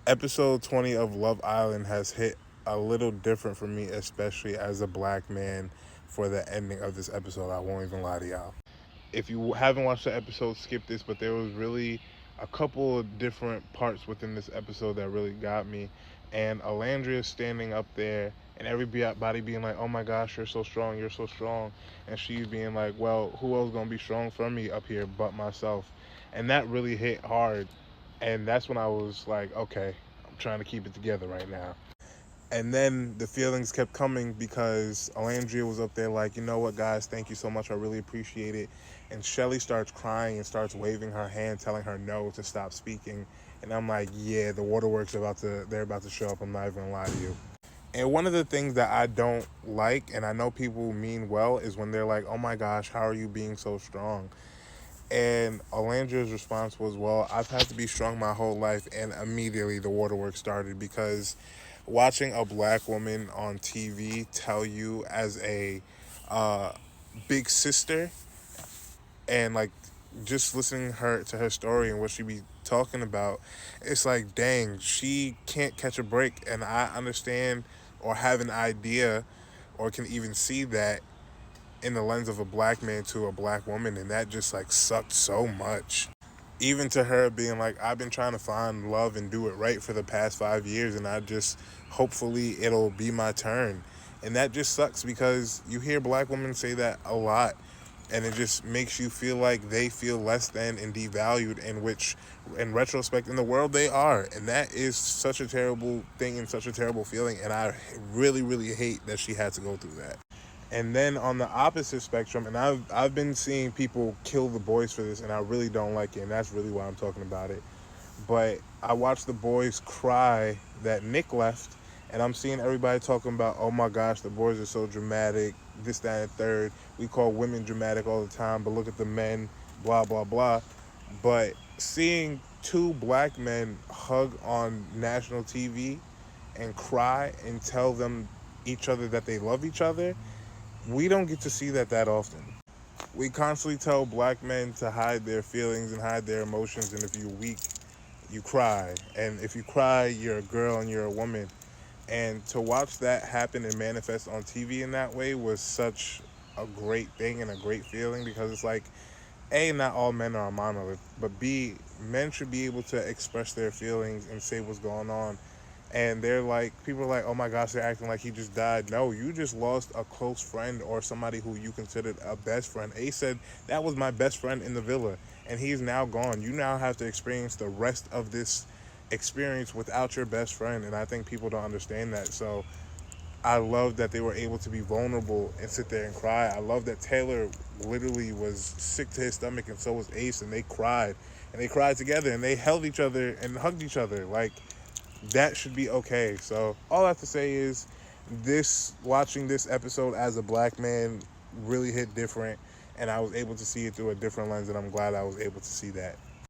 Episode 20 of Love Island has hit a little different for me, especially as a black man, for the ending of this episode. I won't even lie to y'all. If you haven't watched the episode, skip this, but there was really a couple of different parts within this episode that really got me. And Alandria standing up there and everybody being like, oh my gosh, you're so strong, you're so strong. And she's being like, well, who else gonna be strong for me up here but myself? And that really hit hard. And that's when I was like, okay, I'm trying to keep it together right now. And then the feelings kept coming because Alandria was up there like, you know what, guys, thank you so much. I really appreciate it. And Shelly starts crying and starts waving her hand, telling her no to stop speaking. And I'm like, yeah, the waterworks they're about to show up. I'm not even gonna lie to you. And one of the things that I don't like, and I know people mean well, is when they're like, oh my gosh, how are you being so strong? And Alandria's response was, well, I've had to be strong my whole life. And immediately the waterworks started because watching a black woman on TV tell you as a uh, big sister and like just listening her to her story and what she be talking about, it's like, dang, she can't catch a break. And I understand or have an idea or can even see that in the lens of a black man to a black woman, and that just like sucked so much. Even to her being like, I've been trying to find love and do it right for the past 5 years, and I just hopefully it'll be my turn. And that just sucks because you hear black women say that a lot, and it just makes you feel like they feel less than and devalued, in which in retrospect in the world they are. And that is such a terrible thing and such a terrible feeling, and I really really hate that she had to go through that. And then on the opposite spectrum, and I've been seeing people kill the boys for this, and I really don't like it, and that's really why I'm talking about it. But I watched the boys cry that Nick left, and I'm seeing everybody talking about, oh my gosh, the boys are so dramatic, this, that, and third. We call women dramatic all the time, but look at the men, blah, blah, blah. But seeing two black men hug on national TV and cry and tell them each other that they love each other, we don't get to see that often. We constantly tell black men to hide their feelings and hide their emotions, and if you're weak, you cry. And if you cry, you're a girl and you're a woman. And to watch that happen and manifest on TV in that way was such a great thing and a great feeling, because it's like, A, not all men are a monolith, but B, men should be able to express their feelings and say what's going on. And they're like, people are like, oh my gosh, they're acting like he just died. No, you just lost a close friend or somebody who you considered a best friend. A said, that was my best friend in the villa, and he's now gone. You now have to experience the rest of this experience without your best friend, and I think people don't understand that. So I love that they were able to be vulnerable and sit there and cry. I love that Taylor literally was sick to his stomach, and so was Ace, and they cried. And they cried together, and they held each other and hugged each other. Like, that should be okay. So all I have to say is, watching this episode as a black man really hit different, and I was able to see it through a different lens, and I'm glad I was able to see that.